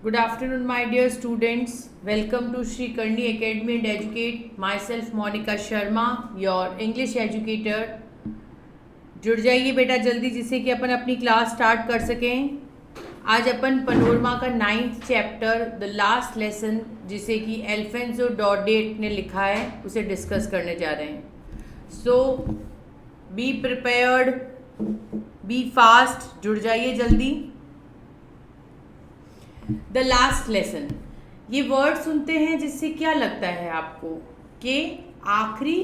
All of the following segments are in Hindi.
Good afternoon, my dear students. Welcome to Sri Karni Academy and Educate. Myself Monica Sharma, your English educator. जुड़ जाइए बेटा जल्दी, जिससे कि अपन अपनी क्लास स्टार्ट कर सकें. आज अपन पनोरमा का 9th chapter the last lesson, जिसे कि एल्फेंसो डॉडेट ने लिखा है, उसे डिस्कस करने जा रहे हैं. सो बी प्रिपेयर्ड, बी फास्ट, जुड़ जाइए जल्दी. द लास्ट लेसन, ये वर्ड सुनते हैं जिससे क्या लगता है आपको कि आखिरी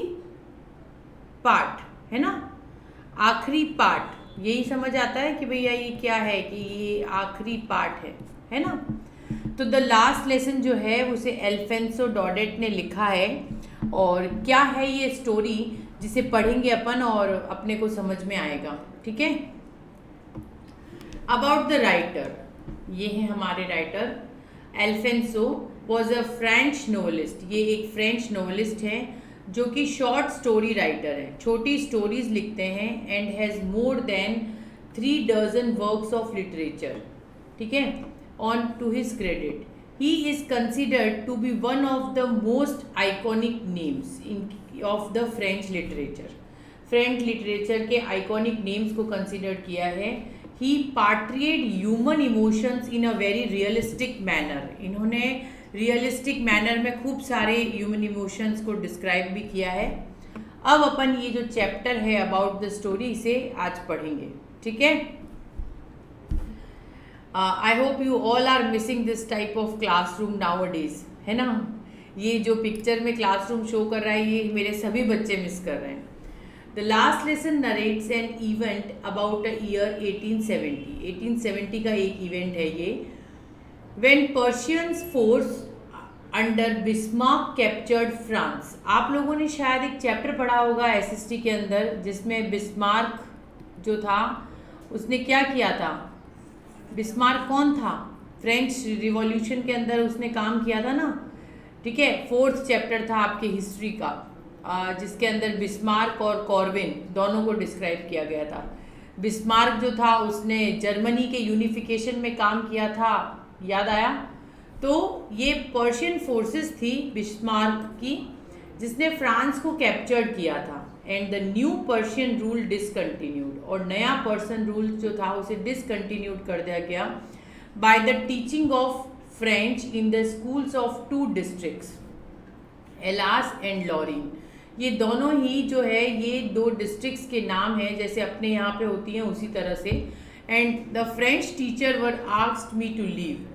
पार्ट है ना, आखिरी पार्ट, यही समझ आता है कि भैया ये क्या है, कि ये आखिरी पार्ट है ना. तो द लास्ट लेसन जो है उसे एल्फेंसो डॉडेट ने लिखा है. और क्या है ये स्टोरी, जिसे पढ़ेंगे अपन और अपने को समझ में आएगा. ठीक है. अबाउट द राइटर, ये है हमारे writer. Alphonse was a French novelist. ये एक फ्रेंच नोवेलिस्ट हैं जो कि शॉर्ट स्टोरी राइटर हैं, छोटी स्टोरीज लिखते हैं. And has more than 3 dozen works of literature. ठीक है. On to his credit, he is considered to be one of the most iconic names of the French literature. French literature के आइकॉनिक नेम्स को कंसिडर किया है. He portrayed human emotions in a very realistic manner. इन्होंने रियलिस्टिक मैनर में खूब सारे ह्यूमन इमोशंस को डिस्क्राइब भी किया है. अब अपन ये जो चैप्टर है अबाउट द स्टोरी, इसे आज पढ़ेंगे. ठीक है. I hope you all are missing this type of classroom nowadays, है ना. ये जो पिक्चर में क्लासरूम शो कर रहा है, ये मेरे सभी बच्चे मिस कर रहे हैं. The last lesson narrates an event about a year 1870. 1870 का एक इवेंट है ये. When Prussian force under Bismarck captured France. आप लोगों ने शायद एक चैप्टर पढ़ा होगा एसएसटी के अंदर, जिसमें बिस्मार्क जो था उसने क्या किया था. बिस्मार्क कौन था? फ्रेंच रिवॉल्यूशन के अंदर उसने काम किया था ना. ठीक है. 4th चैप्टर था आपके हिस्ट्री का, जिसके अंदर बिस्मार्क और कॉर्विन दोनों को डिस्क्राइब किया गया था. बिस्मार्क जो था उसने जर्मनी के यूनिफिकेशन में काम किया था, याद आया. तो ये पर्शियन फोर्सेस थी बिस्मार्क की, जिसने फ्रांस को कैप्चर किया था. And the new Persian rule discontinued, और नया पर्शियन रूल जो था उसे डिसकंटिन्यूड कर दिया गया by the teaching of French in the schools of 2 districts, alas and Lauren. ये दोनों ही जो है ये 2 डिस्ट्रिक्ट्स के नाम हैं, जैसे अपने यहाँ पे होती हैं उसी तरह से. And the French teacher were asked me to leave.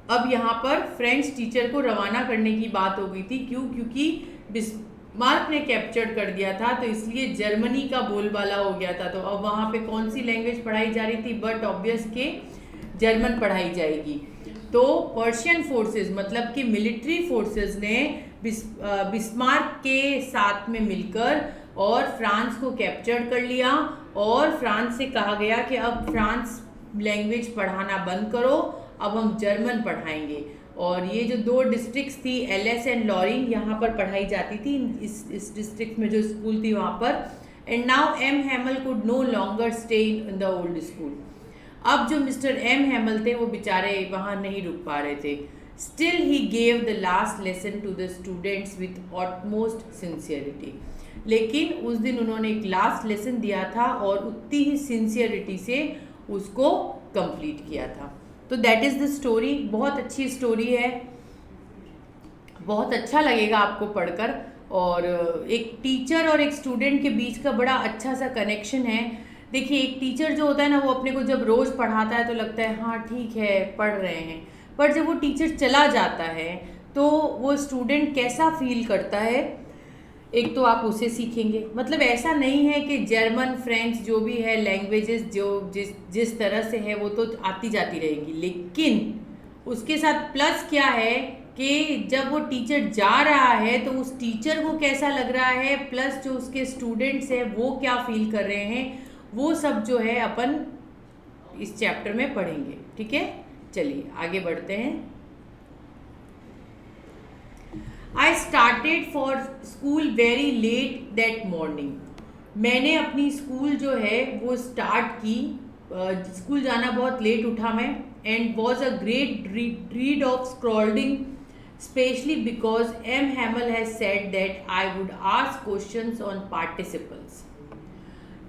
अब यहाँ पर फ्रेंच टीचर को रवाना करने की बात हो गई थी. क्यों? क्योंकि बिस्मार्क ने कैप्चर कर दिया था, तो इसलिए जर्मनी का बोलबाला हो गया था. तो अब वहाँ पे कौन सी लैंग्वेज पढ़ाई जा रही थी? बट ऑब्वियस के जर्मन पढ़ाई जाएगी. तो पर्शियन फोर्सेस, मतलब कि मिलिट्री फोर्सेस ने बिस्मार्क के साथ में मिलकर और फ्रांस को कैप्चर कर लिया. और फ्रांस से कहा गया कि अब फ्रांस लैंग्वेज पढ़ाना बंद करो, अब हम जर्मन पढ़ाएंगे. और ये जो 2 डिस्ट्रिक्ट्स थी, एलएस एंड लॉरिन, यहाँ पर पढ़ाई जाती थी. इस डिस्ट्रिक्ट में जो स्कूल थी वहाँ पर. And now M Hamel could no longer stay in the old school. अब जो मिस्टर एम हैमल थे वो बेचारे वहाँ नहीं रुक पा रहे थे. Still he gave the last lesson to the students with utmost sincerity. लेकिन उस दिन उन्होंने एक लास्ट लेसन दिया था और उतनी ही सिंसियरिटी से उसको कंप्लीट किया था. तो दैट इज़ द स्टोरी. बहुत अच्छी स्टोरी है, बहुत अच्छा लगेगा आपको पढ़कर. और एक टीचर और एक स्टूडेंट के बीच का बड़ा अच्छा सा कनेक्शन है. देखिए, एक टीचर जो होता है ना, वो अपने को जब रोज़ पढ़ाता है तो लगता है हाँ ठीक है पढ़ रहे हैं. पर जब वो टीचर चला जाता है तो वो स्टूडेंट कैसा फील करता है, एक तो आप उसे सीखेंगे. मतलब ऐसा नहीं है कि जर्मन, फ्रेंच जो भी है लैंग्वेजेस जो जिस तरह से है वो तो आती जाती रहेगी, लेकिन उसके साथ प्लस क्या है कि जब वो टीचर जा रहा है तो उस टीचर को कैसा लग रहा है, प्लस जो उसके स्टूडेंट्स हैं वो क्या फील कर रहे हैं, वो सब जो है अपन इस चैप्टर में पढ़ेंगे. ठीक है. चलिए आगे बढ़ते हैं. I started for school very let that morning. मैंने अपनी स्कूल जो है वो स्टार्ट की, स्कूल जाना बहुत लेट उठा मैं. and was a great dread of scolding, especially because M. Hamel has said that I would ask questions on participles.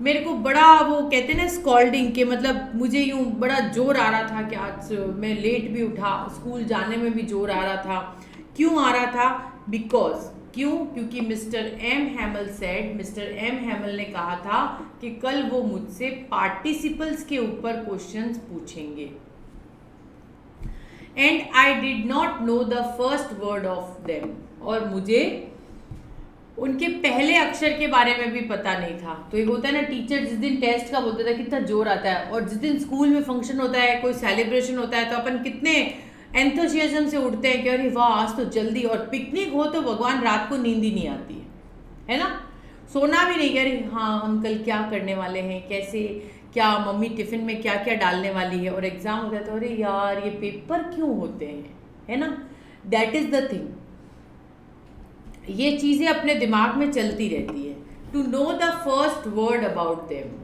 मेरे को बड़ा वो कहते हैं ना स्कॉल्डिंग के, मतलब मुझे यूँ बड़ा जोर आ रहा था कि आज मैं लेट भी उठा, स्कूल जाने में भी जोर आ रहा था. क्यों आ रहा था? बिकॉज क्योंकि मिस्टर एम हैमल ने कहा था कि कल वो मुझसे पार्टिसिपल्स के ऊपर क्वेश्चंस पूछेंगे. And I did not know the first word of them, और मुझे उनके पहले अक्षर के बारे में भी पता नहीं था. तो एक होता है ना, टीचर जिस दिन टेस्ट का बोलता था कितना जोर आता है, और जिस दिन स्कूल में फंक्शन होता है, कोई सेलिब्रेशन होता है, तो अपन कितने एंथुसियाज्म से उठते हैं कि अरे वाह आज तो जल्दी. और पिकनिक हो तो भगवान रात को नींद ही नहीं आती है ना, सोना भी नहीं. अरे हाँ हम कल क्या करने वाले हैं, कैसे, क्या मम्मी टिफिन में क्या क्या डालने वाली है. और एग्जाम होता है तो अरे यार ये पेपर क्यों होते हैं, है ना. That is the thing. ये चीज़ें अपने दिमाग में चलती रहती है. To know the first word about them.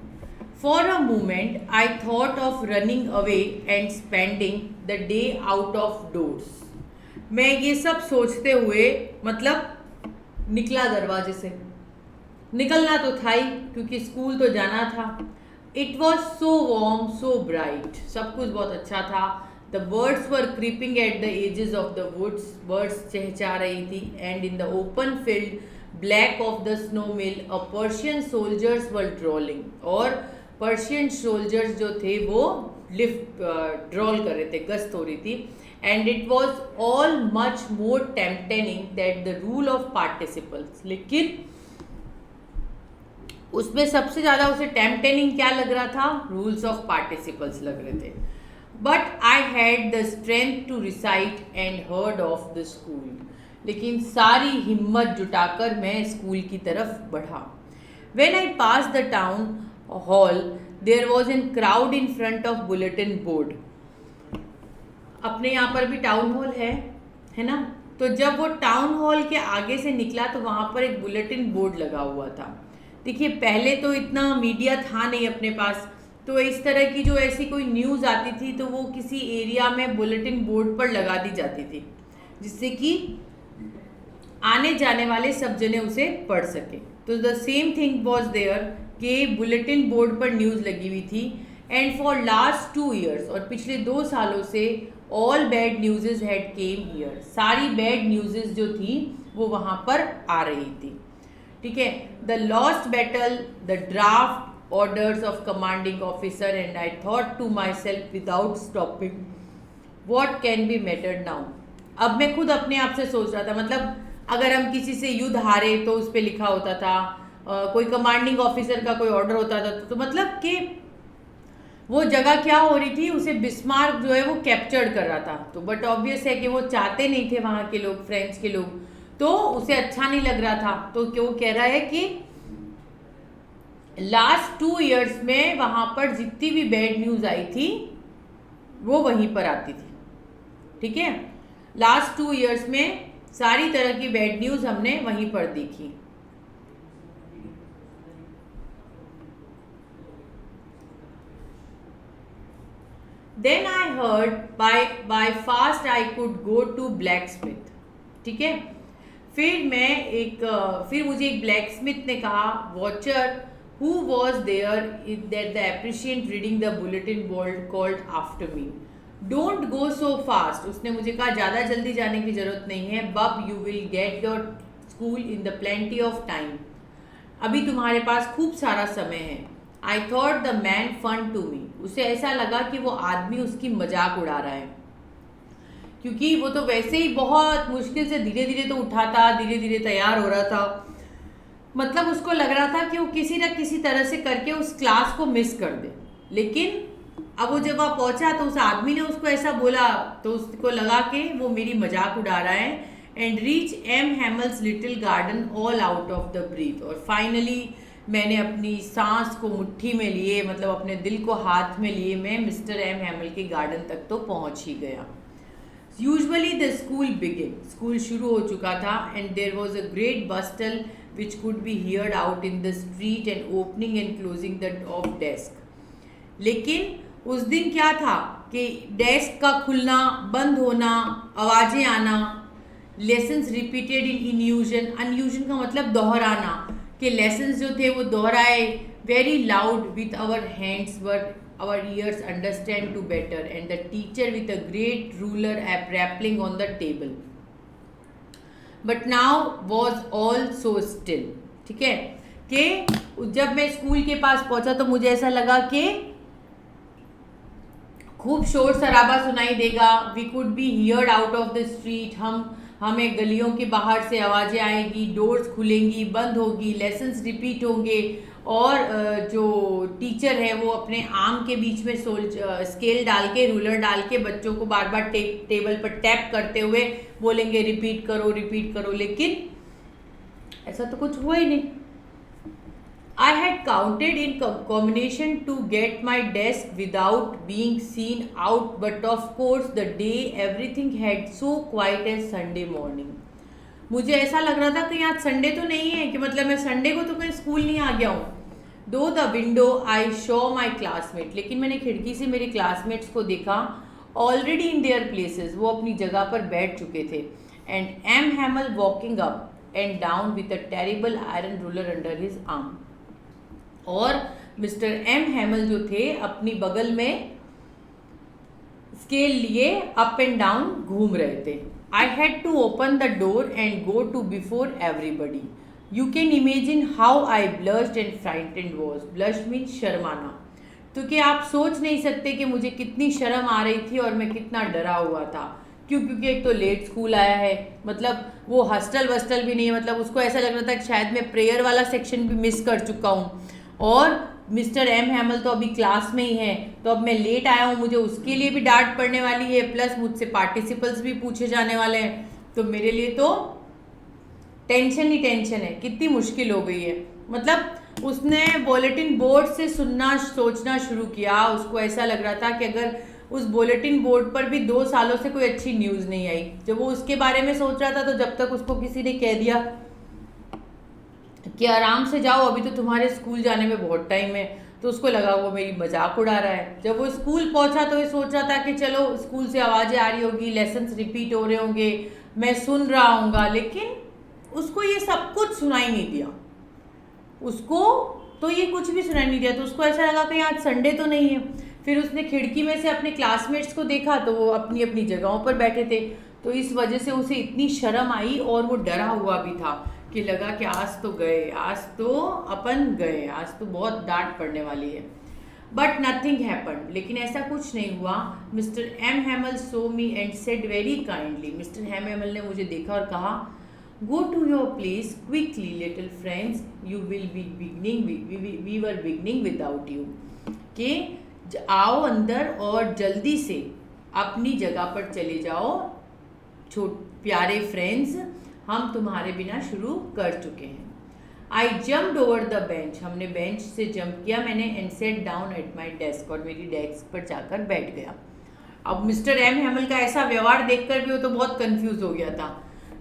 For a moment I thought of running away and spending the day out of doors. मैं ये सब सोचते हुए मतलब निकला दरवाजे से. निकलना तो था ही क्योंकि स्कूल तो जाना था. It was so warm, so bright, सब कुछ बहुत अच्छा था. The birds were creeping at the edges of the woods. Birds चहचहा रही थी. And in the open field, black of the snow mill, a Persian soldiers were drolling. और Persian soldiers जो थे वो लिफ्ट ड्रॉल कर रहे थे, गश्त हो रही थी. And it was all much more tempting that the rule of participles. लेकिन उसमें सबसे ज़्यादा उसे टेम्पटेनिंग क्या लग रहा था? रूल्स ऑफ पार्टिसिपल्स लग रहे थे. But I had the strength to recite and heard of the school. लेकिन सारी हिम्मत जुटाकर मैं स्कूल की तरफ बढ़ा. When I passed the town hall, there was a crowd in front of bulletin board. अपने यहाँ पर भी टाउन हॉल है ना. तो जब वो टाउन हॉल के आगे से निकला तो वहाँ पर एक बुलेटिन बोर्ड लगा हुआ था. देखिए पहले तो इतना मीडिया था नहीं अपने पास, तो इस तरह की जो ऐसी कोई न्यूज़ आती थी तो वो किसी एरिया में बुलेटिन बोर्ड पर लगा दी जाती थी, जिससे कि आने जाने वाले सब जने उसे पढ़ सके. तो the same thing was there कि बुलेटिन बोर्ड पर न्यूज़ लगी हुई थी. एंड फॉर लास्ट 2 years, और पिछले 2 सालों से all bad news had came here. सारी बैड न्यूज़ जो थी वो वहाँ पर आ रही थी. ठीक है. The lost battle, the draft orders of commanding officer, and I thought to myself without stopping, what can be mattered now. अब मैं खुद अपने आप से सोच रहा था, मतलब अगर हम किसी से युद्ध हारे तो उस पर लिखा होता था, कोई कमांडिंग ऑफिसर का कोई ऑर्डर होता था, तो मतलब कि वो जगह क्या हो रही थी, उसे बिस्मार्क जो है वो कैप्चर्ड कर रहा था. तो बट ऑब्वियस है कि वो चाहते नहीं थे वहाँ के लोग, फ्रेंच के लोग, तो उसे अच्छा नहीं लग रहा था. तो वो कह रहा है कि लास्ट 2 years में वहाँ पर जितनी भी बैड न्यूज़ आई थी वो वहीं पर आती थी. ठीक है. लास्ट 2 years में सारी तरह की बैड न्यूज़ हमने वहीं पर देखी. Then I heard by fast I could go to blacksmith. ठीक है. फिर मुझे एक ब्लैक स्मिथ ने कहा, Wachter who was there that the appreciant reading the bulletin board called after me. Don't go so fast. उसने मुझे कहा ज़्यादा जल्दी जाने की ज़रूरत नहीं है. Bub, you will get your school in the plenty of time. अभी तुम्हारे पास खूब सारा समय है. I thought the man fun to me. उसे ऐसा लगा कि वो आदमी उसकी मजाक उड़ा रहा है, क्योंकि वो तो वैसे ही बहुत मुश्किल से धीरे धीरे तो उठा था, धीरे धीरे तैयार हो रहा था. मतलब उसको लग रहा था कि वो किसी न किसी तरह से करके उस क्लास को मिस कर दे. लेकिन अब वो जब वहाँ पहुँचा तो उस आदमी ने उसको ऐसा बोला तो उसको लगा कि वो मेरी मजाक उड़ा रहा है. And reach M Hamel's little garden all out of the breath. और फाइनली मैंने अपनी सांस को मुट्ठी में लिए, मतलब अपने दिल को हाथ में लिए, मैं मिस्टर एम हैमल के गार्डन तक तो पहुँच ही गया. Usually the school begin. School शुरू हो चुका था. And there was a great bustle which could be heard out in the street and opening and closing the of desk. लेकिन उस दिन क्या था कि डेस्क का खुलना बंद होना, आवाज़ें आना, लेसन्स रिपीटेड इन इन्यूजन, अनयूजन का मतलब दोहराना, कि लेसन्स जो थे वो दोहराए, very loud with our hands but our ears understand to better, and the teacher with a great ruler rapping on the table, but now was all so still. ठीक है, कि जब मैं स्कूल के पास पहुंचा तो मुझे ऐसा लगा कि खूब शोर शराबा सुनाई देगा, we could be heard out of the street, हमें गलियों के बाहर से आवाज़ें आएगी, डोर्स खुलेंगी बंद होगी, लेसन्स रिपीट होंगे, और जो टीचर है वो अपने आर्म के बीच में स्केल डाल के, रूलर डाल के बच्चों को बार बार टेबल पर टैप करते हुए बोलेंगे रिपीट करो, लेकिन ऐसा तो कुछ हुआ ही नहीं। I had counted in combination to get my desk without being seen out, but of course the day everything had so quiet as Sunday morning. मुझे ऐसा लग रहा था कि आज संडे तो नहीं है, कि मतलब मैं संडे को तो कहीं स्कूल नहीं आ गया हूँ। दो the window I show my classmate, लेकिन मैंने खिड़की से मेरे क्लासमेट्स को देखा, ऑलरेडी इन देयर प्लेसेस, वो अपनी जगह पर बैठ चुके थे, and M Hamel walking up and down with a terrible iron ruler under his arm, और मिस्टर एम हैमल जो थे अपनी बगल में स्केल लिए अप एंड डाउन घूम रहे थे। I had to open the door and go to before everybody, you can imagine how I blushed and frightened was, blush means शर्माना, तो कि आप सोच नहीं सकते कि मुझे कितनी शर्म आ रही थी और मैं कितना डरा हुआ था। क्योंकि एक तो लेट स्कूल आया है, मतलब वो हॉस्टल वस्टल भी नहीं है, मतलब उसको ऐसा लग रहा था कि शायद मैं प्रेयर वाला सेक्शन भी मिस कर चुका हूँ, और मिस्टर एम हैमल तो अभी क्लास में ही है, तो अब मैं लेट आया हूँ, मुझे उसके लिए भी डांट पड़ने वाली है, प्लस मुझसे पार्टिसिपल्स भी पूछे जाने वाले हैं, तो मेरे लिए तो टेंशन ही टेंशन है, कितनी मुश्किल हो गई है। मतलब उसने बुलेटिन बोर्ड से सुनना सोचना शुरू किया, उसको ऐसा लग रहा था कि अगर उस बुलेटिन बोर्ड पर भी 2 सालों से कोई अच्छी न्यूज़ नहीं आई, जब वो उसके बारे में सोच रहा था, तो जब तक उसको किसी ने कह दिया कि आराम से जाओ, अभी तो तुम्हारे स्कूल जाने में बहुत टाइम है, तो उसको लगा वो मेरी मजाक उड़ा रहा है। जब वो स्कूल पहुंचा तो ये सोच रहा था कि चलो स्कूल से आवाज़ें आ रही होगी, लेसन्स रिपीट हो रहे होंगे, मैं सुन रहा हूँगा, लेकिन उसको ये सब कुछ सुनाई नहीं दिया, उसको तो ये कुछ भी सुनाई नहीं दिया, तो उसको ऐसा लगा कि आज संडे तो नहीं है। फिर उसने खिड़की में से अपने क्लासमेट्स को देखा तो वो अपनी अपनी जगहों पर बैठे थे, तो इस वजह से उसे इतनी शर्म आई और वो डरा हुआ भी था कि लगा कि आज तो गए, आज तो अपन गए, आज तो बहुत डांट पड़ने वाली है। बट नथिंग हैपन, लेकिन ऐसा कुछ नहीं हुआ। Mister M Hamel saw me and said very kindly, mister M Hamel ने मुझे देखा और कहा, go to your place quickly little friends, you will be beginning, we were beginning without you, कि आओ अंदर और जल्दी से अपनी जगह पर चले जाओ प्यारे फ्रेंड्स, हम तुम्हारे बिना शुरू कर चुके हैं। आई जम्प्ड ओवर द बेंच, हमने बेंच से जंप किया मैंने, and set down at my desk, और मेरी डेस्क पर जाकर बैठ गया। अब मिस्टर एम हैमल का ऐसा व्यवहार देखकर भी वो तो बहुत कंफ्यूज हो गया था।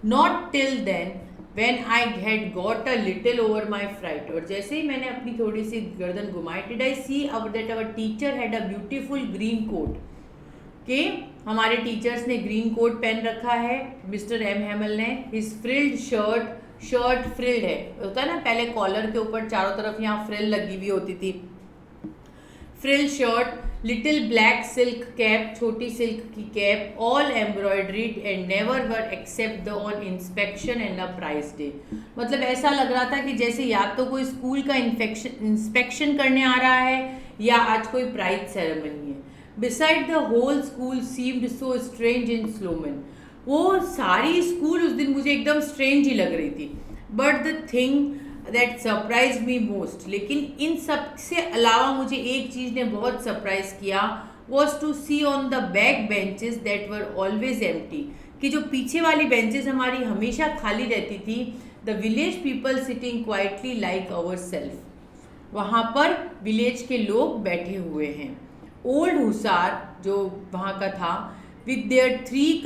Not till then when I had got a little over my fright, और जैसे ही मैंने अपनी थोड़ी सी गर्दन घुमाई, did I see that our teacher had a beautiful green coat, कि हमारे टीचर्स ने ग्रीन कोट पहन रखा है, मिस्टर एम हैमल ने, हिज फ्रिल्ड शर्ट फ्रिल्ड है, होता है ना पहले कॉलर के ऊपर चारों तरफ यहाँ फ्रिल लगी हुई होती थी, frill shirt, little black silk cap, छोटी सिल्क की cap, all embroidered and never were except the on inspection and a price day. मतलब ऐसा लग रहा था कि जैसे या तो कोई स्कूल का इंस्पेक्शन करने आ रहा है या आज कोई प्राइज सेरेमनी है। Beside the whole school seemed so strange in solemn, वो सारी स्कूल उस दिन मुझे एकदम स्ट्रेंज ही लग रही थी। But the thing that surprise me most, लेकिन इन सब से अलावा मुझे एक चीज़ ने बहुत सरप्राइज किया, was to see on the back benches that were always empty, कि जो पीछे वाली बेंचेस हमारी हमेशा खाली रहती थी, the village people sitting quietly like our self, वहाँ पर विलेज के लोग बैठे हुए हैं। ओल्ड हुसार जो वहाँ का था, विद देयर 3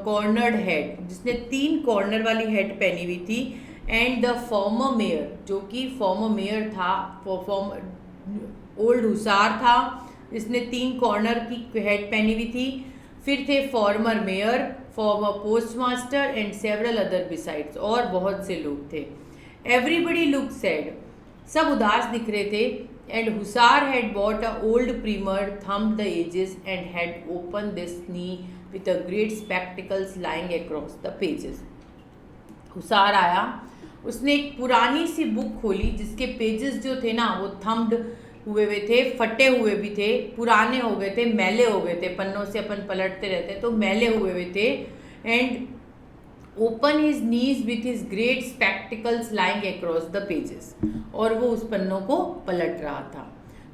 कॉर्नर्ड हेड, जिसने 3 कॉर्नर वाली हेड पहनी हुई थी, एंड द फॉर्मर मेयर, जो कि फॉर्मर मेयर था, ओल्ड हुसार था, इसने 3 कॉर्नर की हेड पहनी हुई थी। फिर थे farmer mayor, farmer postmaster and several other besides, और बहुत से लोग थे। एवरीबडी लुक सैड, सब उदास दिख रहे थे। And Hauser had bought a old primer, thumbed the edges and had open this knee with a great spectacles lying across the pages. Hauser आया, उसने एक पुरानी सी बुक खोली जिसके पेजेस जो थे ना वो थम्ड हुए थे, फटे हुए भी थे, पुराने हो गए थे, मैले हो गए थे, पन्नों से अपन पलटते रहते तो मैले हुए थे। And open his knees with his great spectacles lying across the pages, और वो उस पन्नों को पलट रहा था।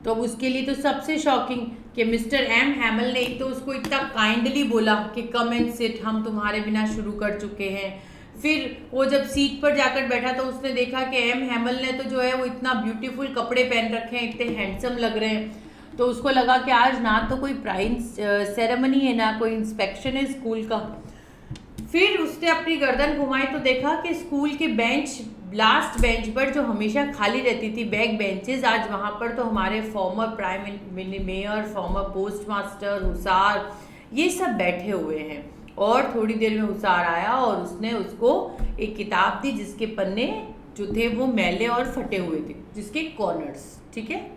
तो अब उसके लिए तो सबसे शॉकिंग कि मिस्टर एम हैमल ने एक तो उसको इतना काइंडली बोला कि कम एंड सिट, हम तुम्हारे बिना शुरू कर चुके हैं। फिर वो जब सीट पर जाकर बैठा तो उसने देखा कि एम हैमल ने तो जो है वो इतना ब्यूटीफुल कपड़े पहन रखे हैं, इतने हैंडसम लग रहे हैं। तो उसको लगा कि आज ना तो कोई प्राइज सेरेमनी है ना कोई इंस्पेक्शन है स्कूल का। फिर उसने अपनी गर्दन घुमाई तो देखा कि स्कूल के बेंच, लास्ट बेंच पर जो हमेशा खाली रहती थी, बैक बेंचेस, आज वहाँ पर तो हमारे former prime mayor, farmer post master, hussar, ये सब बैठे हुए हैं। और थोड़ी देर में हुसार आया और उसने उसको एक किताब दी जिसके पन्ने जो थे वो मैले और फटे हुए थे, जिसके कॉर्नर्स, ठीक है।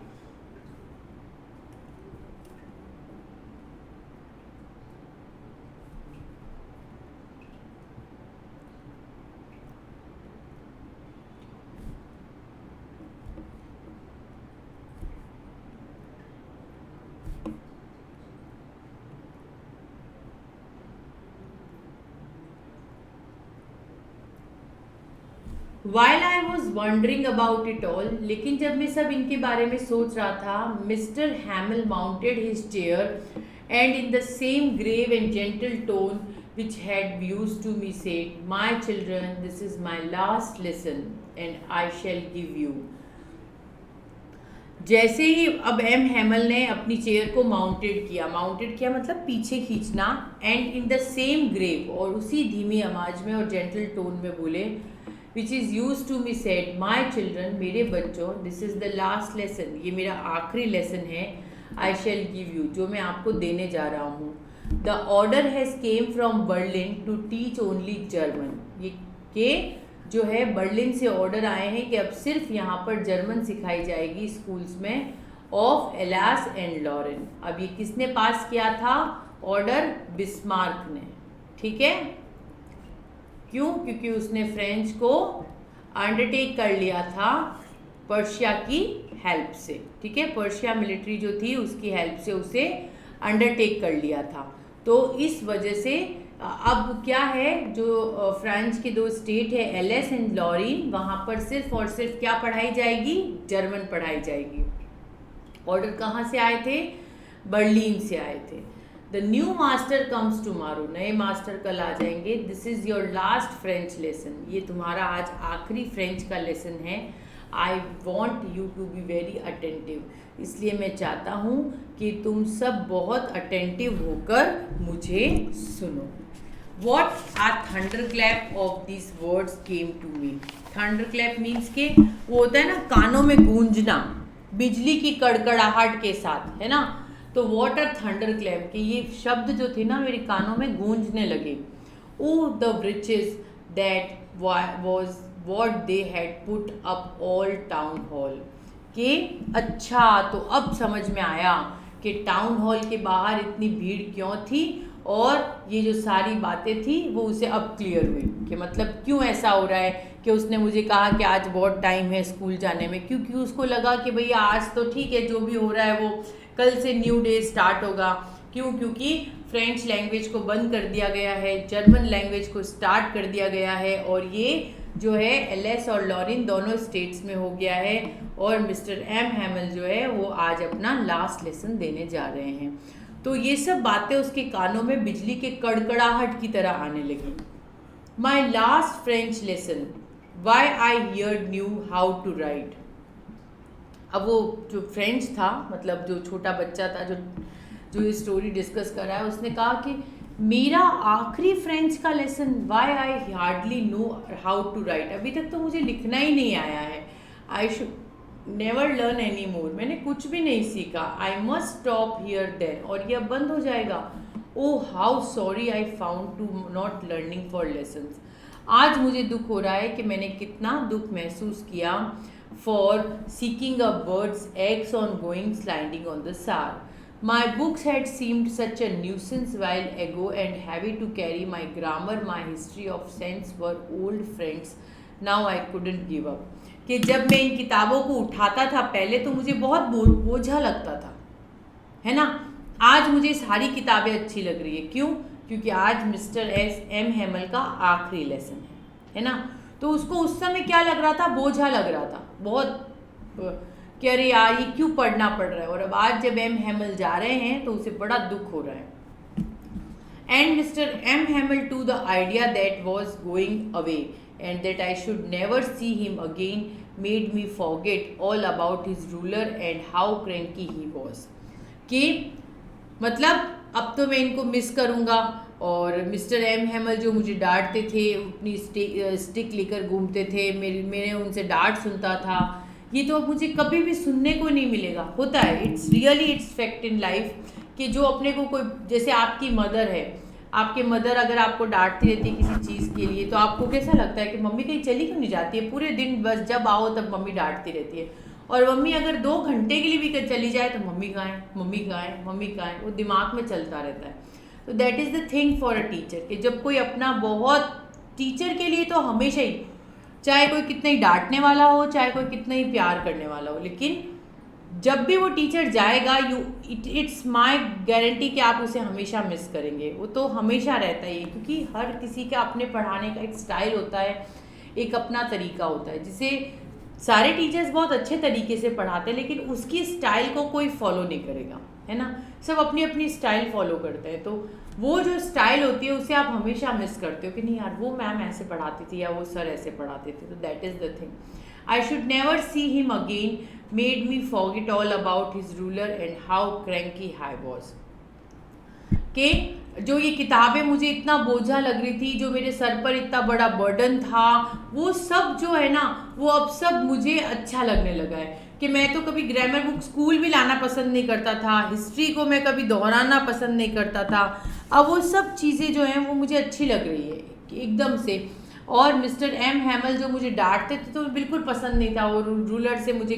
While I was wondering about it all, लेकिन जब मैं सब इनके बारे में सोच रहा था, mister हैमल mounted his chair and in the same grave and gentle tone which had used to me said, "My children, this is my last lesson and I shall give you." जैसे ही अब एम हैमल ने अपनी चेयर को माउंटेड किया मतलब पीछे खींचना, and in the same grave, और उसी धीमी आवाज में और जेंटल टोन में बोले, which is use to me said, my children, मेरे बच्चों, this is the last lesson, ये मेरा आखिरी लेसन है, आई शेल गिव यू, जो मैं आपको देने जा रहा हूँ। The order has came from Berlin to teach only German, ये के जो है बर्लिन से ऑर्डर आए हैं कि अब सिर्फ यहाँ पर जर्मन सिखाई जाएगी स्कूल्स में, ऑफ एलास एंड लॉरेन। अब ये किसने पास किया था ऑर्डर? बिस्मार्क ने, ठीक है। क्यों? क्योंकि उसने फ्रेंच को अंडरटेक कर लिया था पर्शिया की हेल्प से, ठीक है। पर्शिया मिलिट्री जो थी उसकी हेल्प से उसे अंडरटेक कर लिया था। तो इस वजह से अब क्या है, जो फ्रांस के 2 स्टेट है एलेस एंड लॉरिन, वहाँ पर सिर्फ और सिर्फ क्या पढ़ाई जाएगी? जर्मन पढ़ाई जाएगी। ऑर्डर कहाँ से आए थे? बर्लिन से आए थे। The new master comes tomorrow, नए मास्टर कल आ जाएंगे। This is your last French lesson, ये तुम्हारा आज आखिरी फ्रेंच का लेसन है। I want you to be very attentive, इसलिए मैं चाहता हूँ कि तुम सब बहुत अटेंटिव होकर मुझे सुनो। What a thunderclap of these words came to me. Thunderclap means के वो होता है ना कानों में गूंजना, बिजली की कड़कड़ाहट के साथ, है ना। तो what a thunderclap, कि ये शब्द जो थे ना मेरे कानों में गूंजने लगे। Oh, the riches that was what they had put up all town hall. कि अच्छा, तो अब समझ में आया कि टाउन हॉल के बाहर इतनी भीड़ क्यों थी, और ये जो सारी बातें थी वो उसे अब क्लियर हुई कि मतलब क्यों ऐसा हो रहा है कि उसने मुझे कहा कि आज बहुत टाइम है स्कूल जाने में। क्योंकि उसको लगा कि भैया आज तो ठीक है, जो भी हो रहा है वो कल से न्यू डे स्टार्ट होगा। क्यों? क्योंकि फ्रेंच लैंग्वेज को बंद कर दिया गया है, जर्मन लैंग्वेज को स्टार्ट कर दिया गया है, और ये जो है एलेस और लॉरिन दोनों स्टेट्स में हो गया है। और मिस्टर एम हैमल जो है वो आज अपना लास्ट लेसन देने जा रहे हैं। तो ये सब बातें उसके कानों में बिजली के कड़कड़ाहट की तरह आने लगी। My last French lesson, why I hear knew how to write. अब वो जो फ्रेंच था, मतलब जो छोटा बच्चा था जो ये स्टोरी डिस्कस कर रहा है, उसने कहा कि मेरा आखिरी फ्रेंच का lesson, why I hardly know how to write, अभी तक तो मुझे लिखना ही नहीं आया है। नेवर लर्न एनी मोर, मैंने कुछ भी नहीं सीखा. I must stop here then, और यह बंद हो जाएगा. Oh how sorry I found to not learning for lessons, आज मुझे दुख हो रहा है कि मैंने कितना दुख महसूस किया for seeking a bird's eggs on going sliding on the सार. My books had seemed such a nuisance while ago, and heavy to carry. My grammar, my history of sense were old friends. Now I couldn't give up. कि जब मैं इन किताबों को उठाता था पहले तो मुझे बहुत बोझा लगता था, है ना. आज मुझे सारी किताबें अच्छी लग रही है. क्यों? क्योंकि आज मिस्टर एम हेमल का आखिरी लेसन है ना. तो उसको उस समय क्या लग रहा था? बोझा लग रहा था बहुत, कि अरे यार ये क्यों पढ़ना पड़ रहा है. और अब आज जब एम हेमल जा रहे हैं तो उसे बड़ा दुख हो रहा है. And mister M Hamel to the idea that was going away and that I should never see him again made me forget all about his ruler and how cranky he was. कि मतलब अब तो मैं इनको मिस करूँगा, और मिस्टर एम हेमल जो मुझे डांटते थे, अपनी स्टिक लेकर घूमते थे, मैंने उनसे डांट सुनता था, ये तो अब मुझे कभी भी सुनने को नहीं मिलेगा. होता है, it's really it's fact in life कि जो अपने को कोई, जैसे आपकी मदर है, आपके मदर अगर आपको डांटती रहती है किसी चीज़ के लिए तो आपको कैसा लगता है कि मम्मी कहीं चली क्यों नहीं जाती है, पूरे दिन बस जब आओ तब मम्मी डांटती रहती है. और मम्मी अगर 2 घंटे के लिए भी चली जाए तो मम्मी कहाँ है, मम्मी कहाँ है, मम्मी कहाँ है, वो दिमाग में चलता रहता है. तो that is the thing for a teacher कि जब कोई अपना बहुत, टीचर के लिए तो हमेशा ही, चाहे कोई कितना ही डांटने वाला हो, चाहे कोई कितना ही प्यार करने वाला हो, लेकिन जब भी वो टीचर जाएगा इट्स माय गारंटी कि आप उसे हमेशा मिस करेंगे. वो तो हमेशा रहता ही है, क्योंकि हर किसी का अपने पढ़ाने का एक स्टाइल होता है, एक अपना तरीका होता है. जिसे सारे टीचर्स बहुत अच्छे तरीके से पढ़ाते हैं, लेकिन उसकी स्टाइल को कोई फॉलो नहीं करेगा, है ना. सब अपनी अपनी स्टाइल फॉलो करते हैं. तो वो जो स्टाइल होती है उसे आप हमेशा मिस करते हो कि नहीं यार वो मैम ऐसे पढ़ाती थी या वो सर ऐसे पढ़ाते थे. तो that is the thing. I should never see him again made me forget all about his ruler and how cranky high was. कि जो ये किताबें मुझे इतना बोझा लग रही थी, जो मेरे सर पर इतना बड़ा बर्डन था, वो सब जो है ना, वो अब सब मुझे अच्छा लगने लगा है. कि मैं तो कभी ग्रामर बुक स्कूल भी लाना पसंद नहीं करता था, हिस्ट्री को मैं कभी दोहराना पसंद नहीं करता था, अब वो सब चीज़ें जो हैं वो मुझे अच्छी लग रही है एकदम से. और मिस्टर एम हेमल जो मुझे डांटते थे तो बिल्कुल पसंद नहीं था, और रूलर से मुझे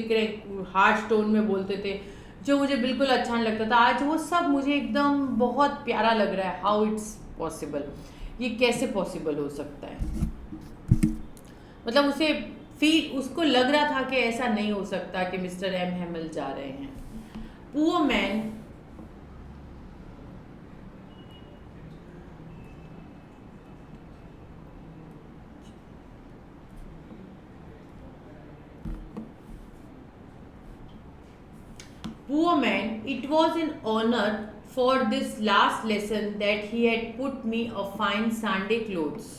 हार्श टोन में बोलते थे जो मुझे बिल्कुल अच्छा नहीं लगता था. आज वो सब मुझे एकदम बहुत प्यारा लग रहा है. हाउ इट्स पॉसिबल, ये कैसे पॉसिबल हो सकता है. मतलब उसे उसको लग रहा था कि ऐसा नहीं हो सकता कि मिस्टर एम हेमल जा रहे हैं. Poor man, Poor man, it was an honor for this last lesson that he had put me a fine Sunday clothes.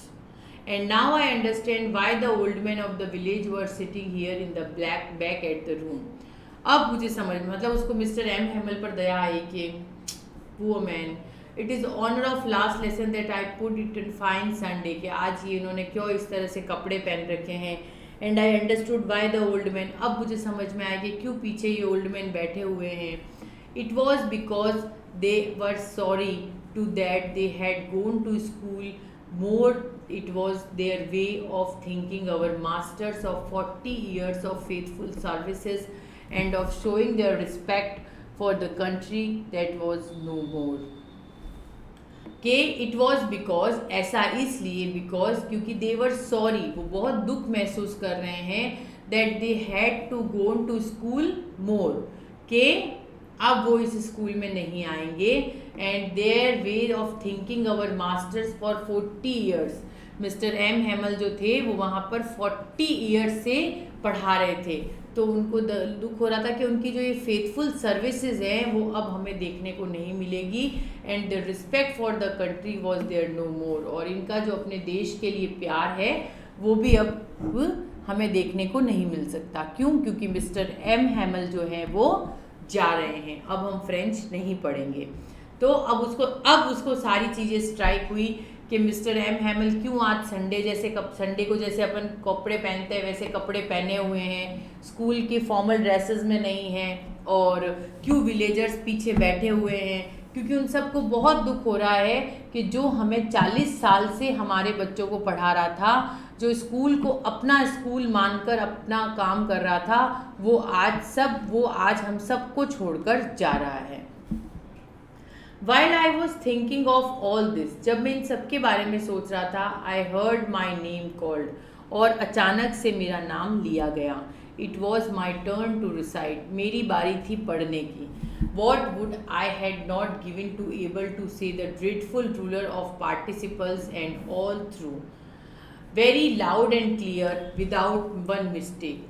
And now I understand why the old men of the village were sitting here in the black back at the room. अब मुझे समझ में, मतलब उसको मिस्टर एम हेमल पर दया आई कि Poor man, it is honor of last lesson that I put it in fine Sunday, कि आज ये इन्होंने क्यों इस तरह से कपड़े पहन रखे हैं. And I understood by the old man, अब मुझे समझ में आया कि क्यों पीछे ये ओल्ड मैन बैठे हुए हैं. It was because they were sorry to that they had gone to school more. It was their way of thinking our masters of 40 years of faithful services and of showing their respect for the country that was no more. कि इट वॉज बिकॉज, ऐसा इसलिए बिकॉज क्योंकि दे वर सॉरी, वो बहुत दुख महसूस कर रहे हैं, that they had to go to school more, कि अब वो इस स्कूल में नहीं आएंगे. And their way of thinking our masters for 40 years. Mister M Hamel जो थे वो वहाँ पर 40 years से पढ़ा रहे थे, तो उनको दुख हो रहा था कि उनकी जो ये फेथफुल सर्विसेज हैं वो अब हमें देखने को नहीं मिलेगी. And the respect for the country was there no more, और इनका जो अपने देश के लिए प्यार है वो भी अब हमें देखने को नहीं मिल सकता. क्यों? क्योंकि मिस्टर एम हेमल जो हैं वो जा रहे हैं, अब हम फ्रेंच नहीं पढ़ेंगे. तो अब उसको सारी चीज़ें स्ट्राइक हुई कि मिस्टर एम हैमल क्यों आज संडे को जैसे अपन कपड़े पहनते हैं वैसे कपड़े पहने हुए हैं, स्कूल के फॉर्मल ड्रेसेस में नहीं हैं, और क्यों विलेजर्स पीछे बैठे हुए हैं, क्योंकि उन सबको बहुत दुख हो रहा है कि जो हमें 40 साल से हमारे बच्चों को पढ़ा रहा था, जो स्कूल को अपना स्कूल मानकर अपना काम कर रहा था, वो आज हम सबको छोड़कर जा रहा है। While I was thinking of all this, जब मैं इन सब के बारे में सोच रहा था, I heard my name called, और अचानक से मेरा नाम लिया गया। It was my turn to recite, मेरी बारी थी पढ़ने की। What would I had not given to able to say the dreadful ruler of participles and all through, very loud and clear, without one mistake.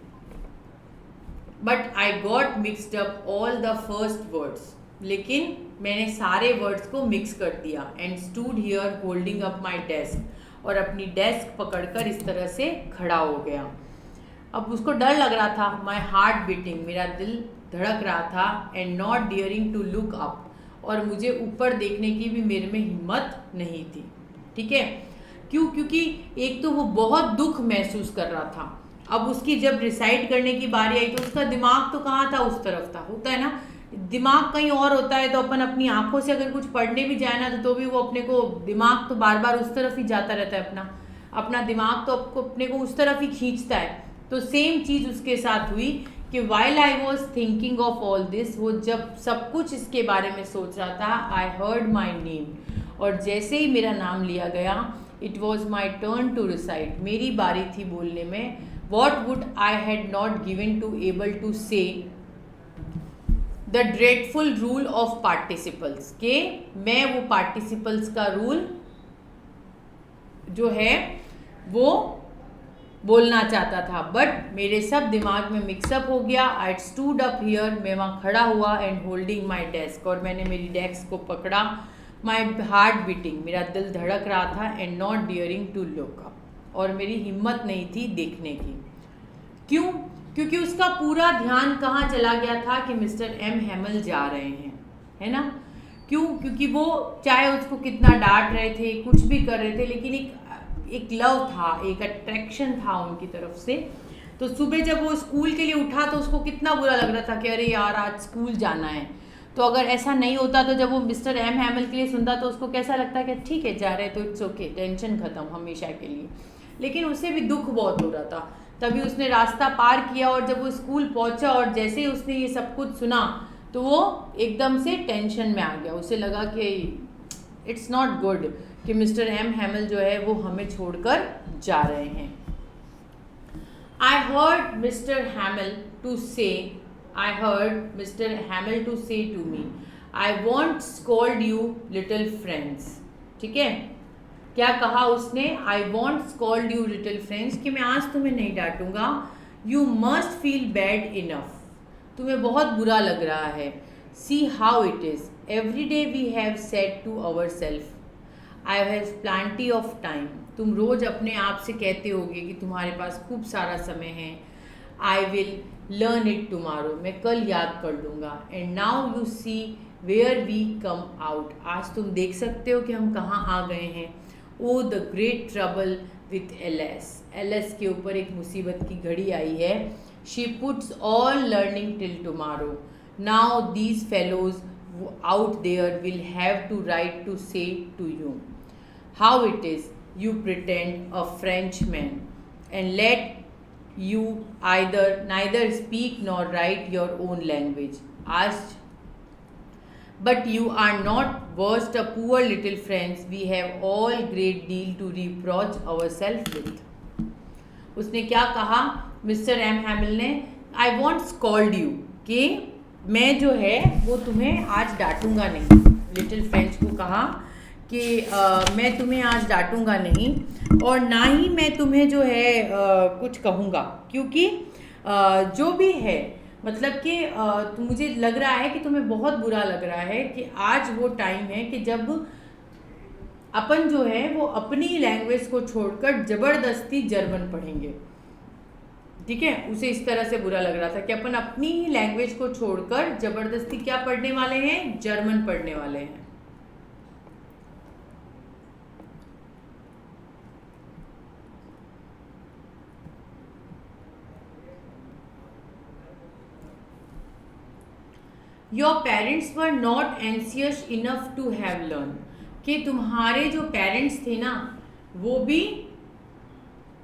But I got mixed up all the first words, लेकिन मैंने सारे वर्ड्स को मिक्स कर दिया। And stood here holding up my desk, और अपनी डेस्क पकड़कर इस तरह से खड़ा हो गया। अब उसको डर लग रहा था, माई हार्ट बीटिंग, मेरा दिल धड़क रहा था, and not daring to look up, और मुझे ऊपर देखने की भी मेरे में हिम्मत नहीं थी। ठीक है, क्यों? क्योंकि एक तो वो बहुत दुख महसूस कर रहा था। अब उसकी जब रिसाइट करने की बारी आई तो उसका दिमाग तो कहाँ था, उस तरफ था। होता है ना, दिमाग कहीं और होता है, तो अपन अपनी आंखों से अगर कुछ पढ़ने भी जाए ना तो भी वो अपने को दिमाग तो बार बार उस तरफ ही जाता रहता है, अपना दिमाग तो अपने को उस तरफ ही खींचता है। तो सेम चीज़ उसके साथ हुई कि while I was thinking of all this, वो जब सब कुछ इसके बारे में सोच रहा था, आई हर्ड माई नेम, और जैसे ही मेरा नाम लिया गया, it was my turn to recite, मेरी बारी थी बोलने में। What would I had not given to able to say the dreadful rule of participles, के मैं वो पार्टिसिपल्स का रूल जो है वो बोलना चाहता था, बट मेरे सब दिमाग में मिक्सअप हो गया। आई स्टूड अप हियर, मैं वहाँ खड़ा हुआ, एंड होल्डिंग माई डेस्क, और मैंने मेरी डेस्क को पकड़ा। माई हार्ट बीटिंग, मेरा दिल धड़क रहा था, and not daring to look up, और मेरी हिम्मत नहीं थी देखने की। क्यों? क्योंकि उसका पूरा ध्यान कहाँ चला गया था कि मिस्टर एम हैमल जा रहे हैं, है ना। क्यों? क्योंकि वो चाहे उसको कितना डांट रहे थे, कुछ भी कर रहे थे, लेकिन एक लव था, एक अट्रैक्शन था उनकी तरफ से। तो सुबह जब वो स्कूल के लिए उठा तो उसको कितना बुरा लग रहा था कि अरे यार आज स्कूल जाना है। तो अगर ऐसा नहीं होता तो जब वो मिस्टर एम हैमल के लिए सुनता तो उसको कैसा लगता कि ठीक है जा रहे तो इट्स ओके, टेंशन ख़त्म हमेशा के लिए। लेकिन उसे भी दुख बहुत हो रहा था। तभी उसने रास्ता पार किया, और जब वो स्कूल पहुंचा और जैसे ही उसने ये सब कुछ सुना तो वो एकदम से टेंशन में आ गया। उसे लगा कि इट्स नॉट गुड कि मिस्टर एम हैमल जो है वो हमें छोड़कर जा रहे हैं। I heard Mr. Hamill to say to me, I won't scold you little friends. ठीक है, क्या कहा उसने? I won't scold you little friends, कि मैं आज तुम्हें नहीं डांटूंगा। You must feel bad enough, तुम्हें बहुत बुरा लग रहा है। See how it is, every day we have said to ourselves, I have plenty of time, तुम रोज़ अपने आप से कहते होगे कि तुम्हारे पास खूब सारा समय है। I will learn it tomorrow, मैं कल याद कर लूँगा। And now you see where we come out, आज तुम देख सकते हो कि हम कहाँ आ गए हैं। Oh the great trouble with Alsace के ऊपर एक मुसीबत की घड़ी आई है। She puts all learning till tomorrow, now these fellows out there will have to right to say to you how it is you pretend a Frenchman and let you neither speak nor write your own language. Asked, but you are not worst a poor little French. We have all great deal to reproach ourselves with. उसने क्या कहा मिस्टर एम हैमिल ने? I won't scold you, कि मैं जो है वो तुम्हें आज डांटूंगा नहीं। लिटिल फ्रेंच को कहा कि मैं तुम्हें आज डांटूंगा नहीं, और ना ही मैं तुम्हें जो है कुछ कहूँगा, क्योंकि जो भी है मतलब कि मुझे लग रहा है कि तुम्हें बहुत बुरा लग रहा है कि आज वो टाइम है कि जब अपन जो है वो अपनी लैंग्वेज को छोड़कर ज़बरदस्ती जर्मन पढ़ेंगे। ठीक है, उसे इस तरह से बुरा लग रहा था कि अपन अपनी ही लैंग्वेज को छोड़कर ज़बरदस्ती क्या पढ़ने वाले हैं? जर्मन पढ़ने वाले हैं। Your parents were not anxious enough to have learn, कि तुम्हारे जो पेरेंट्स थे ना वो भी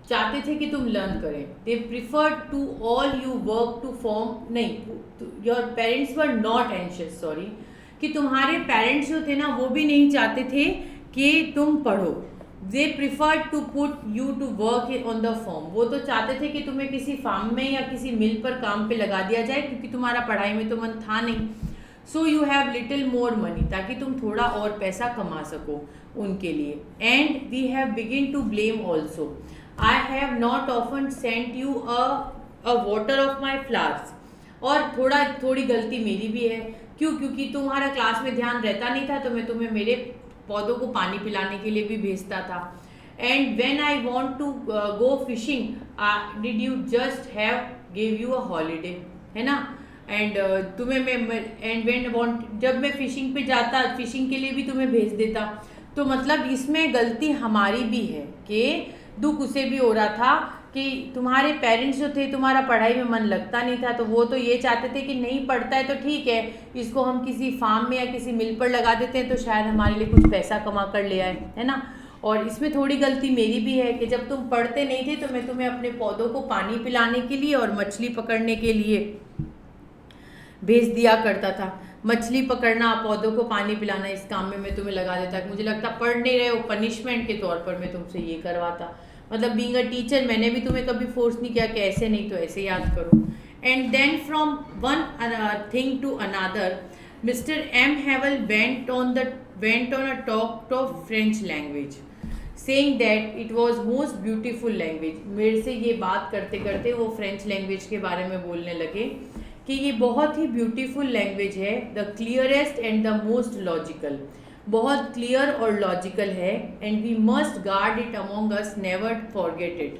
चाहते थे कि तुम लर्न करें. They prefer to all you work to farm, नहीं, your parents were not anxious, sorry, कि तुम्हारे पेरेंट्स जो थे ना वो भी नहीं चाहते थे कि तुम पढ़ो. They prefer to put you to work on the form, वो तो चाहते थे कि तुम्हें किसी फार्म में या किसी मिल पर काम पे लगा दिया जाए, क्योंकि तुम्हारा पढ़ाई में तो मन था नहीं. So you have little more money, ताकि तुम थोड़ा और पैसा कमा सको उनके लिए. And we have begin to blame also. I have not often sent you a water of my flowers, और थोड़ी गलती मेरी भी है. क्यों? क्योंकि तुम्हारा क्लास में ध्यान रहता नहीं था, तो मैं तुम्हें मेरे पौधों को पानी पिलाने के लिए भी भेजता था. And when I want to go fishing did you just have give you a holiday, है ना. एंड तुम्हें मैं एंड वेन वॉन्ट, जब मैं फिशिंग पे जाता, फिशिंग के लिए भी तुम्हें भेज देता. तो मतलब इसमें गलती हमारी भी है कि दुख उसे भी हो रहा था कि तुम्हारे पेरेंट्स जो थे, तुम्हारा पढ़ाई में मन लगता नहीं था, तो वो तो ये चाहते थे कि नहीं पढ़ता है तो ठीक है, इसको हम किसी फार्म में या किसी मिल पर लगा देते हैं तो शायद हमारे लिए कुछ पैसा कमा कर ले आए, है ना. और इसमें थोड़ी गलती मेरी भी है कि जब तुम पढ़ते नहीं थे तो मैं तुम्हें अपने पौधों को पानी पिलाने के लिए और मछली पकड़ने के लिए भेज दिया करता था. मछली पकड़ना, पौधों को पानी पिलाना, इस काम में मैं तुम्हें लगा देता. मुझे लगता पढ़ नहीं रहे हो, पनिशमेंट के तौर पर मैं तुमसे ये करवाता. मतलब बीइंग अ टीचर मैंने भी तुम्हें कभी फोर्स नहीं किया कि ऐसे नहीं तो ऐसे याद करो. And then from one thing to another, mister M Hamel went on a talk of French language, saying that it was most beautiful language. मेरे से ये बात करते करते वो फ्रेंच लैंग्वेज के बारे में बोलने लगे कि ये बहुत ही ब्यूटीफुल लैंग्वेज है, the clearest and the most logical, बहुत क्लियर और लॉजिकल है. And we must guard it among us, never forget it.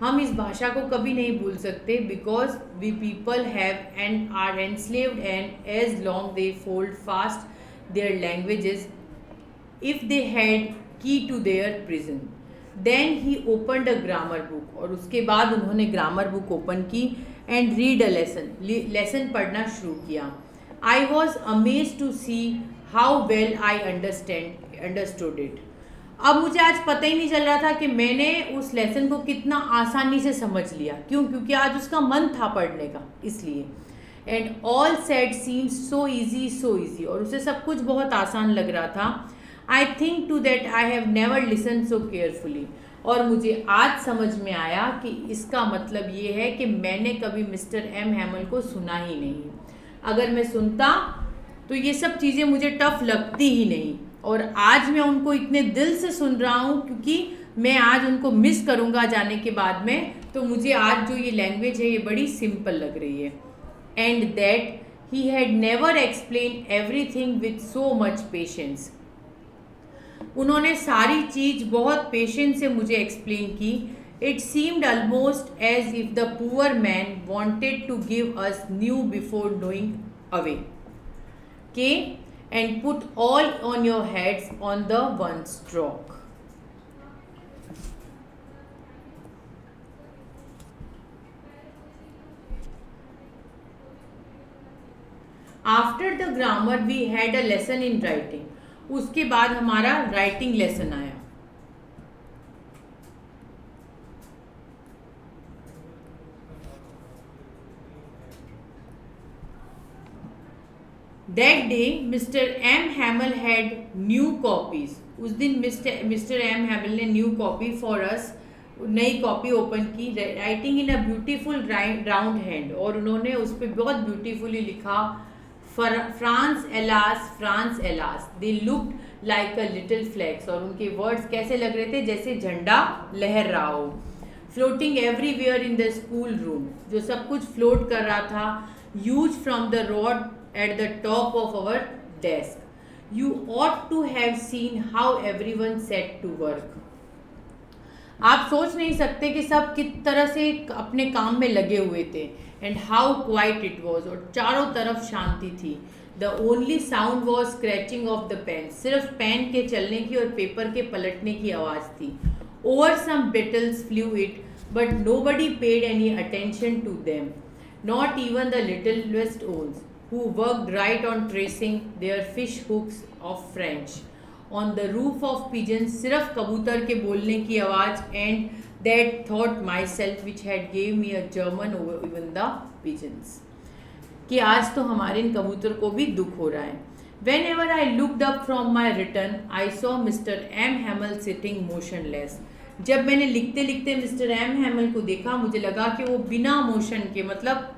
हम इस भाषा को कभी नहीं भूल सकते, because we people have and are enslaved, and as long they fold fast their languages if they had key to their prison. Then he opened a grammar book, और उसके बाद उन्होंने ग्रामर बुक ओपन की एंड रीड अ लेसन पढ़ना शुरू किया. I was amazed to see how well I understood it. अब मुझे आज पता ही नहीं चल रहा था कि मैंने उस लेसन को कितना आसानी से समझ लिया. क्यों? क्योंकि आज उसका मन था पढ़ने का, इसलिए. And all said seems so easy, और उसे सब कुछ बहुत आसान लग रहा था. I think to that I have never listen so carefully, और मुझे आज समझ में आया कि इसका मतलब ये है कि मैंने कभी मिस्टर एम हैमल को सुना ही नहीं. अगर मैं सुनता तो ये सब चीज़ें मुझे टफ लगती ही नहीं. और आज मैं उनको इतने दिल से सुन रहा हूँ, क्योंकि मैं आज उनको मिस करूँगा जाने के बाद में, तो मुझे आज जो ये लैंग्वेज है ये बड़ी सिंपल लग रही है. And that he had never explain everything with so much patience. उन्होंने सारी चीज़ बहुत पेशेंस से मुझे एक्सप्लेन की. It seemed almost as if the poor man wanted to give us knew before going away के and put all on your heads on the one stroke. After the grammar we had a lesson in writing. उसके बाद हमारा राइटिंग लेसन आया. That day mister M हैमल had new copies. उस दिन मिस्टर एम हैमल ने न्यू कॉपी फॉर अस, नई कॉपी ओपन की, writing in a beautiful round hand, और उन्होंने उस पर बहुत ब्यूटीफुली लिखा France alas. They looked like a little flags, और उनके वर्ड्स कैसे लग रहे थे? जैसे झंडा लहर रहा हो. Floating everywhere in the school room, जो सब कुछ फ्लोट कर रहा था. Use from the rod at the top of our desk. You ought to have seen how everyone set to work. आप सोच नहीं सकते कि सब किस तरह से अपने काम में लगे हुए थे. And how quiet it was, और चारों तरफ शांति थी. The only sound was scratching of the pen. सिर्फ पेन के चलने की और पेपर के पलटने की आवाज़ थी. Over some beetles flew it, but nobody paid any attention to them, not even the littlest ones. who worked right on tracing their fish hooks of French. On the roof of pigeons, सिर्फ कबूतर के बोलने की आवाज़, and that thought myself which had gave me a German over even the pigeons. कि आज तो हमारे इन कबूतर को भी दुख हो रहा है. Whenever I looked up from my return, I saw Mr. M. Hamel sitting motionless. जब मैंने लिखते लिखते मिस्टर एम हैमल को देखा, मुझे लगा कि वो बिना मोशन के, मतलब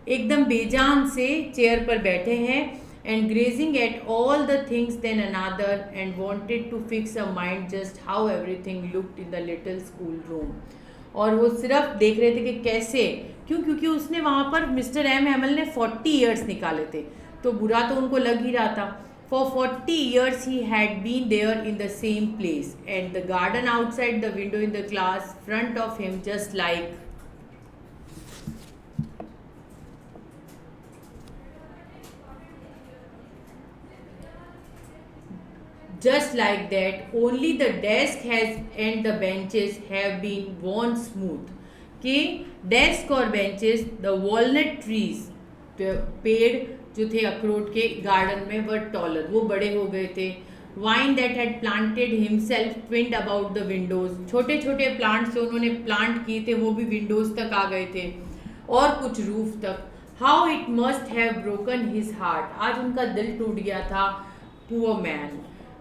एकदम बेजान से चेयर पर बैठे हैं, and grazing at all the things then another, and wanted to fix a mind just how everything looked in the little school room. और वो सिर्फ देख रहे थे कि कैसे, क्योंकि उसने वहाँ पर मिस्टर एम हैमल ने 40 ईयर्स निकाले थे, तो बुरा तो उनको लग ही रहा था. For 40 years he had been there in the same place, and the garden outside the window in the class front of him just like that, only the desk has and the benches have been worn smooth. कि डेस्क और बेंचेस, द वॉलनट ट्रीज, पेड़ जो थे अखरोट के गार्डन में, वर टॉलर, वो बड़े हो गए थे. Vine that had planted himself twined about the windows, छोटे छोटे प्लांट्स जो उन्होंने प्लांट किए थे वो भी विंडोज तक आ गए थे, और कुछ रूफ तक. How it must have broken his heart, आज उनका दिल टूट गया था, poor man,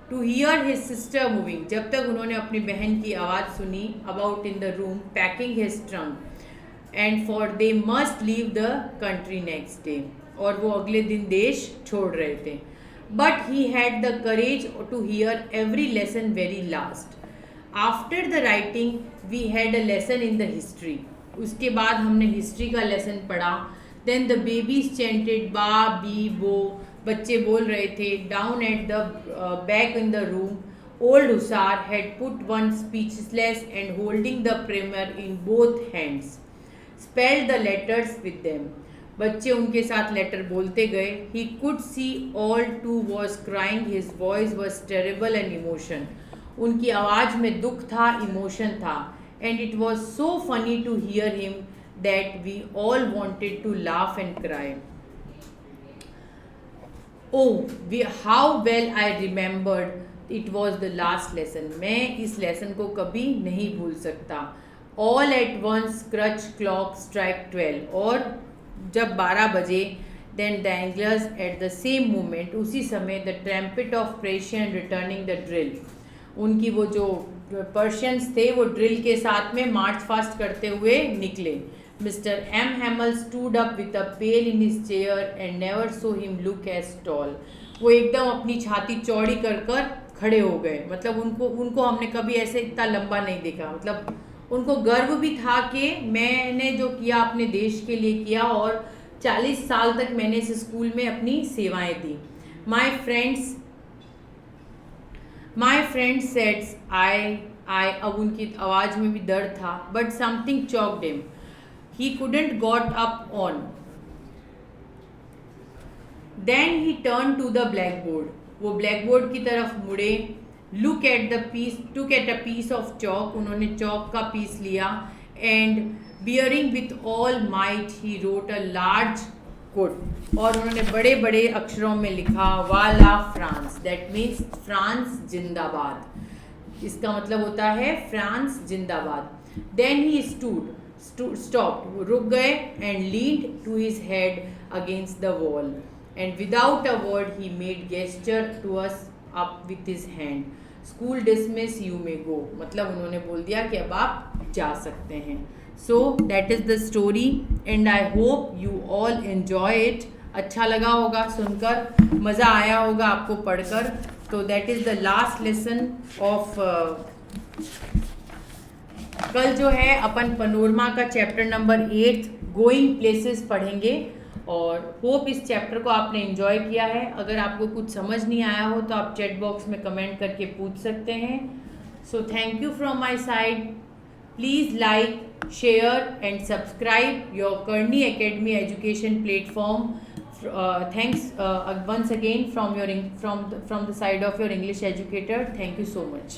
to hear his sister moving, जब तक उन्होंने अपनी बहन की आवाज़ सुनी, about in the room packing his trunk, and for they must leave the country next day, और वो अगले दिन देश छोड़ रहे थे. But he had the courage to hear every lesson very last. After the writing we had a lesson in the history, उसके बाद हमने हिस्ट्री का लेसन पढ़ा. Then the babies chanted ba be bo, बच्चे बोल रहे थे. Down at the back in the room, old Hauser had put one speechless and holding the primer in both hands, spelled the letters with them, बच्चे उनके साथ लेटर बोलते गए. He could see all to was crying, his voice was terrible and emotion, उनकी आवाज़ में दुख था, इमोशन था. And it was so funny to hear him that we all wanted to laugh and cry. Oh how well I remembered it was the last lesson, मैं इस लेसन को कभी नहीं भूल सकता. All at once church clock strike 12, और जब 12 बजे, then the anglers at the same moment, उसी समय the trumpet of Persian returning the drill, उनकी वो जो पर्शियंस थे वो ड्रिल के साथ में मार्च फास्ट करते हुए निकले. Mister M Hamel stood up with a pale in his chair and never saw him look as tall, वो एकदम अपनी छाती चौड़ी कर कर खड़े हो गए, मतलब उनको हमने कभी ऐसे इतना लंबा नहीं देखा. मतलब उनको गर्व भी था कि मैंने जो किया अपने देश के लिए किया, और 40 साल तक मैंने इस स्कूल में अपनी सेवाएं दी. माई फ्रेंड्स सेड्स आई, अब उनकी आवाज़ में भी दर्द था. But something choked him, he couldn't got up on. Then he turn to the blackboard, वो ब्लैक बोर्ड की तरफ मुड़े. Took at a piece of chalk, उन्होंने चॉक का पीस लिया. And bearing with all might he wrote a large coat, और उन्होंने बड़े बड़े अक्षरों में लिखा वाला फ्रांस, दैट मीन्स फ्रांस जिंदाबाद, इसका मतलब होता है फ्रांस जिंदाबाद. देन ही स्टॉप्ड, रुक गए, and lead to his head against the wall, and without a word he made gesture to us up with his hand. School dismiss, you may go, मतलब उन्होंने बोल दिया कि अब आप जा सकते हैं. So that is the story, and I hope you all enjoy it. अच्छा लगा होगा सुनकर, मज़ा आया होगा आपको पढ़कर. तो that is the last lesson of, कल जो है अपन पनोरमा का चैप्टर नंबर 8 गोइंग प्लेसेस पढ़ेंगे. और होप इस चैप्टर को आपने एंजॉय किया है. अगर आपको कुछ समझ नहीं आया हो तो आप चैट बॉक्स में कमेंट करके पूछ सकते हैं. So thank you from my side. Please like, share and subscribe your Karni academy education platform. Thanks once again from the side of your English educator. Thank you so much.